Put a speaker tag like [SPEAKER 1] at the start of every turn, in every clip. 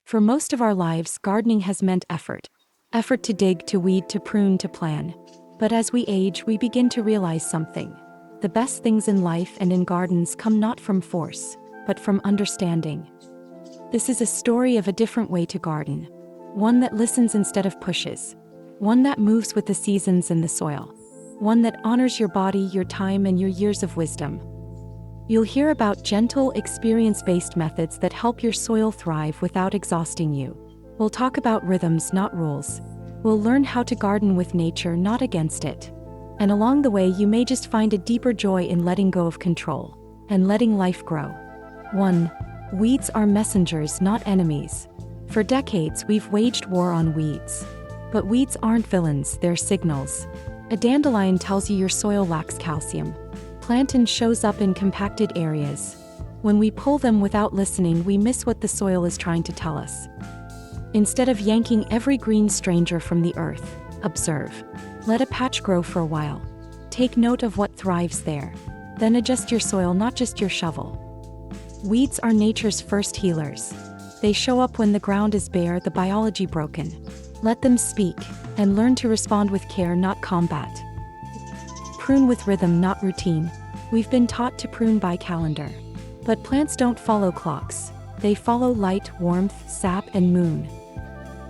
[SPEAKER 1] For most of our lives, gardening has meant effort. Effort to dig, to weed, to prune, to plan. But as we age, we begin to realize something. The best things in life and in gardens come not from force, but from understanding. This is a story of a different way to garden. One that listens instead of pushes. One that moves with the seasons and the soil. One that honors your body, your time, and your years of wisdom. You'll hear about gentle, experience-based methods that help your soil thrive without exhausting you. We'll talk about rhythms, not rules. We'll learn how to garden with nature, not against it. And along the way, you may just find a deeper joy in letting go of control and letting life grow. 1. Weeds are messengers, not enemies. For decades, we've waged war on weeds. But weeds aren't villains, they're signals. A dandelion tells you your soil lacks calcium. Plantain shows up in compacted areas. When we pull them without listening, we miss what the soil is trying to tell us. Instead of yanking every green stranger from the earth, observe. Let a patch grow for a while. Take note of what thrives there. Then adjust your soil, not just your shovel. Weeds are nature's first healers. They show up when the ground is bare, the biology broken. Let them speak, and learn to respond with care, not combat. Prune with rhythm, not routine. We've been taught to prune by calendar. But plants don't follow clocks. They follow light, warmth, sap, and moon.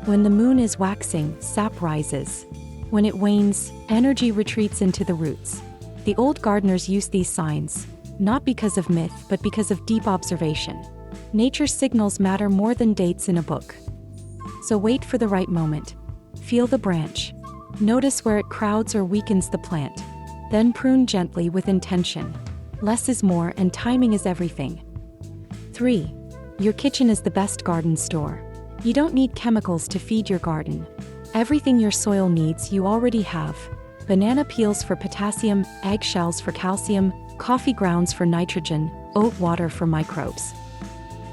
[SPEAKER 1] When the moon is waxing, sap rises. When it wanes, energy retreats into the roots. The old gardeners used these signs, not because of myth, but because of deep observation. Nature's signals matter more than dates in a book. So wait for the right moment. Feel the branch. Notice where it crowds or weakens the plant. Then prune gently with intention. Less is more, and timing is everything. 3. Your kitchen is the best garden store. You don't need chemicals to feed your garden. Everything your soil needs, you already have. Banana peels for potassium, eggshells for calcium, coffee grounds for nitrogen, oat water for microbes.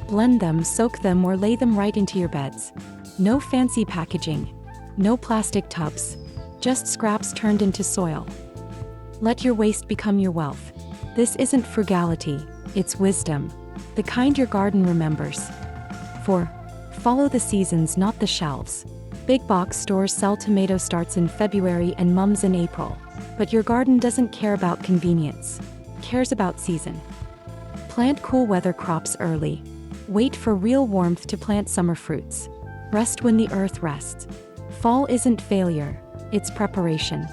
[SPEAKER 1] Blend them, soak them, or lay them right into your beds. No fancy packaging. No plastic tubs. Just scraps turned into soil. Let your waste become your wealth. This isn't frugality, it's wisdom. The kind your garden remembers. 4. Follow the seasons, not the shelves. Big box stores sell tomato starts in February and mums in April. But your garden doesn't care about convenience. It cares about season. Plant cool weather crops early. Wait for real warmth to plant summer fruits. Rest when the earth rests. Fall isn't failure, it's preparation.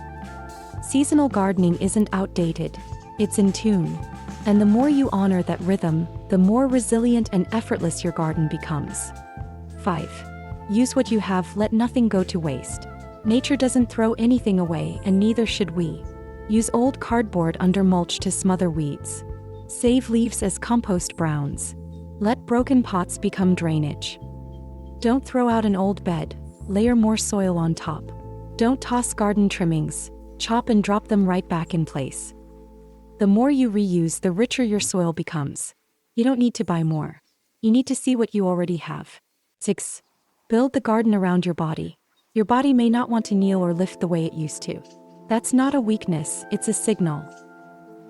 [SPEAKER 1] Seasonal gardening isn't outdated, it's in tune. And the more you honor that rhythm, the more resilient and effortless your garden becomes. 5. Use what you have, let nothing go to waste. Nature doesn't throw anything away, and neither should we. Use old cardboard under mulch to smother weeds. Save leaves as compost browns. Let broken pots become drainage. Don't throw out an old bed, layer more soil on top. Don't toss garden trimmings, chop and drop them right back in place. The more you reuse, the richer your soil becomes. You don't need to buy more. You need to see what you already have. 6. Build the garden around your body. Your body may not want to kneel or lift the way it used to. That's not a weakness, it's a signal.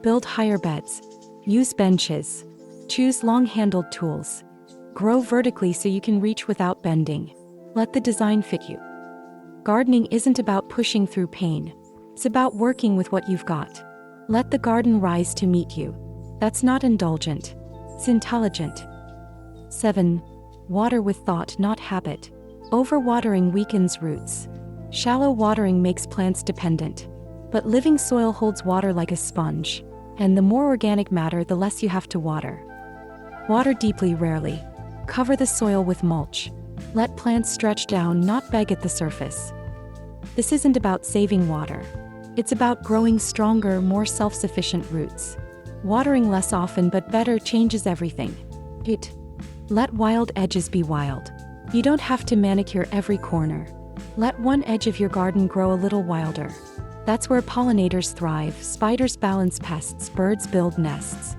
[SPEAKER 1] Build higher beds. Use benches. Choose long-handled tools. Grow vertically so you can reach without bending. Let the design fit you. Gardening isn't about pushing through pain. It's about working with what you've got. Let the garden rise to meet you. That's not indulgent. It's intelligent. 7. Water with thought, not habit. Overwatering weakens roots. Shallow watering makes plants dependent. But living soil holds water like a sponge. And the more organic matter, the less you have to water. Water deeply, rarely. Cover the soil with mulch. Let plants stretch down, not beg at the surface. This isn't about saving water. It's about growing stronger, more self-sufficient roots. Watering less often but better changes everything. 8. Let wild edges be wild. You don't have to manicure every corner. Let one edge of your garden grow a little wilder. That's where pollinators thrive, spiders balance pests, birds build nests.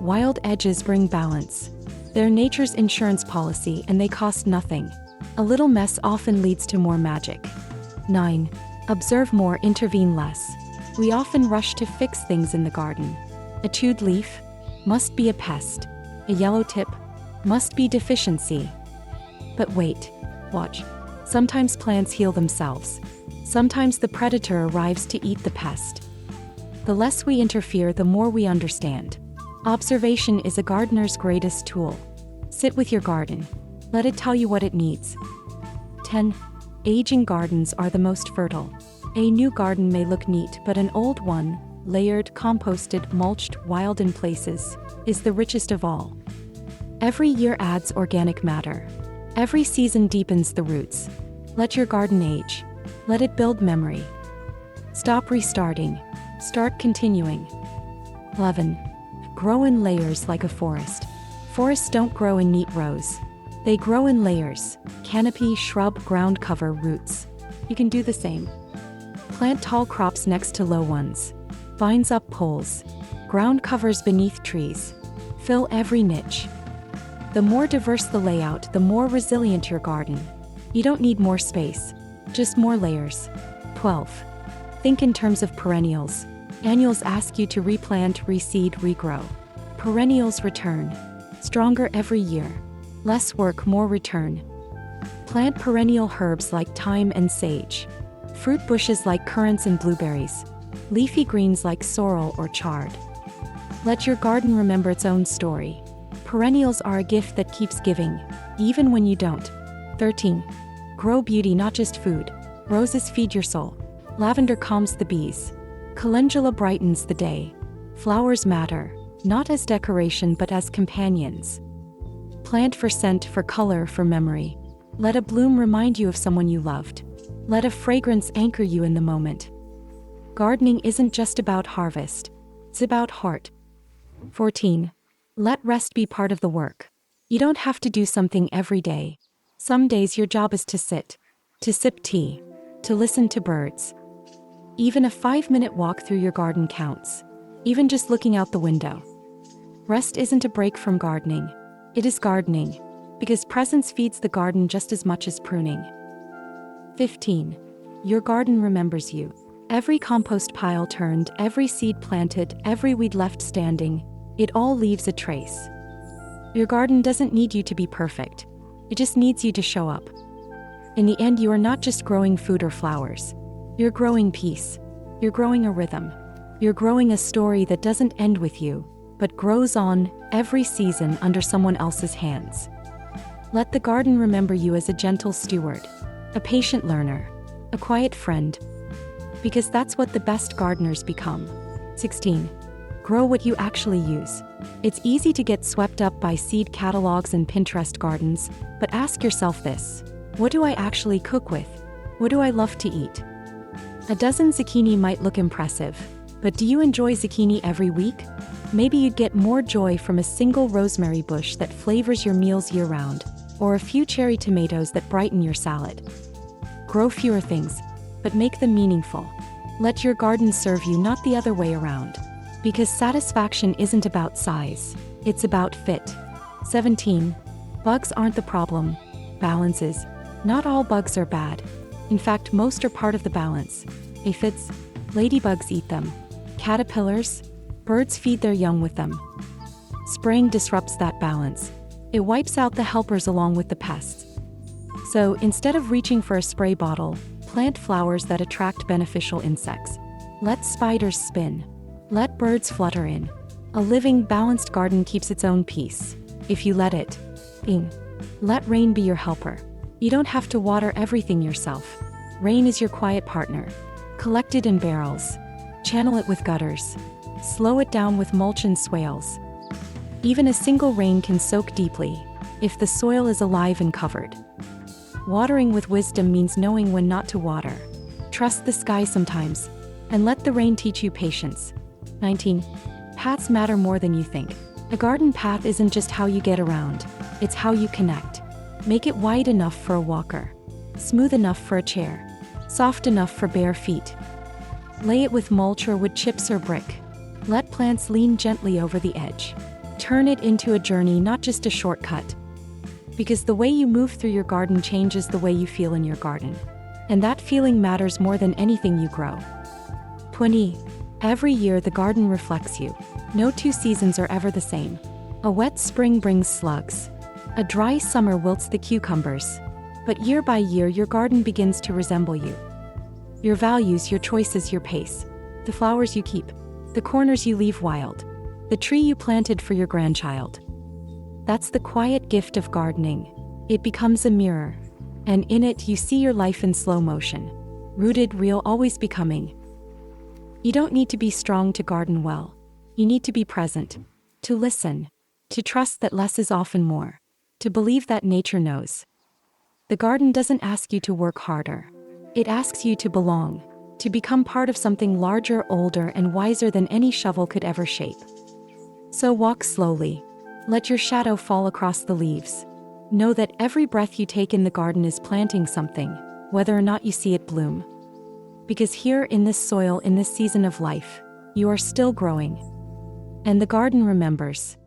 [SPEAKER 1] Wild edges bring balance. They're nature's insurance policy, and they cost nothing. A little mess often leads to more magic. 9. Observe more, intervene less. We often rush to fix things in the garden. A chewed leaf must be a pest. A yellow tip must be deficiency. But wait. Watch. Sometimes plants heal themselves. Sometimes the predator arrives to eat the pest. The less we interfere, the more we understand. Observation is a gardener's greatest tool. Sit with your garden. Let it tell you what it needs. 10. Aging gardens are the most fertile. A new garden may look neat, but an old one, layered, composted, mulched, wild in places, is the richest of all. Every year adds organic matter. Every season deepens the roots. Let your garden age. Let it build memory. Stop restarting. Start continuing. 11. Grow in layers like a forest. Forests don't grow in neat rows. They grow in layers: canopy, shrub, ground cover, roots. You can do the same. Plant tall crops next to low ones. Vines up poles. Ground covers beneath trees. Fill every niche. The more diverse the layout, the more resilient your garden. You don't need more space, just more layers. 12. Think in terms of perennials. Annuals ask you to replant, reseed, regrow. Perennials return. Stronger every year. Less work, more return. Plant perennial herbs like thyme and sage. Fruit bushes like currants and blueberries. Leafy greens like sorrel or chard. Let your garden remember its own story. Perennials are a gift that keeps giving, even when you don't. 13. Grow beauty, not just food. Roses feed your soul. Lavender calms the bees. Calendula brightens the day. Flowers matter, not as decoration but as companions. Plant for scent, for color, for memory. Let a bloom remind you of someone you loved. Let a fragrance anchor you in the moment. Gardening isn't just about harvest. It's about heart. 14. Let rest be part of the work. You don't have to do something every day. Some days your job is to sit, to sip tea, to listen to birds. Even a 5-minute walk through your garden counts. Even just looking out the window. Rest isn't a break from gardening. It is gardening, because presence feeds the garden just as much as pruning. 15. Your garden remembers you. Every compost pile turned, every seed planted, every weed left standing, it all leaves a trace. Your garden doesn't need you to be perfect. It just needs you to show up. In the end, you are not just growing food or flowers. You're growing peace. You're growing a rhythm. You're growing a story that doesn't end with you, but grows on, every season, under someone else's hands. Let the garden remember you as a gentle steward, a patient learner, a quiet friend, because that's what the best gardeners become. 16. Grow what you actually use. It's easy to get swept up by seed catalogs and Pinterest gardens, but ask yourself this: what do I actually cook with? What do I love to eat? A dozen zucchini might look impressive, but do you enjoy zucchini every week? Maybe you'd get more joy from a single rosemary bush that flavors your meals year-round, or a few cherry tomatoes that brighten your salad. Grow fewer things, but make them meaningful. Let your garden serve you, not the other way around. Because satisfaction isn't about size, it's about fit. 17. Bugs aren't the problem. Balance is. Not all bugs are bad. In fact, most are part of the balance. Aphids, ladybugs eat them. Caterpillars, birds feed their young with them. Spraying disrupts that balance. It wipes out the helpers along with the pests. So, instead of reaching for a spray bottle, plant flowers that attract beneficial insects. Let spiders spin. Let birds flutter in. A living, balanced garden keeps its own peace, if you let it. Let rain be your helper. You don't have to water everything yourself. Rain is your quiet partner. Collect it in barrels. Channel it with gutters. Slow it down with mulch and swales. Even a single rain can soak deeply, if the soil is alive and covered. Watering with wisdom means knowing when not to water. Trust the sky sometimes, and let the rain teach you patience. 19. Paths matter more than you think. A garden path isn't just how you get around, it's how you connect. Make it wide enough for a walker, smooth enough for a chair, soft enough for bare feet. Lay it with mulch or wood chips or brick. Let plants lean gently over the edge. Turn it into a journey, not just a shortcut. Because the way you move through your garden changes the way you feel in your garden. And that feeling matters more than anything you grow. 20. Every year the garden reflects you. No two seasons are ever the same. A wet spring brings slugs. A dry summer wilts the cucumbers. But year by year your garden begins to resemble you. Your values, your choices, your pace. The flowers you keep. The corners you leave wild. The tree you planted for your grandchild. That's the quiet gift of gardening. It becomes a mirror. And in it you see your life in slow motion. Rooted, real, always becoming. You don't need to be strong to garden well. You need to be present. To listen. To trust that less is often more. To believe that nature knows. The garden doesn't ask you to work harder. It asks you to belong. To become part of something larger, older, and wiser than any shovel could ever shape. So walk slowly. Let your shadow fall across the leaves. Know that every breath you take in the garden is planting something, whether or not you see it bloom. Because here in this soil, in this season of life, you are still growing. And the garden remembers.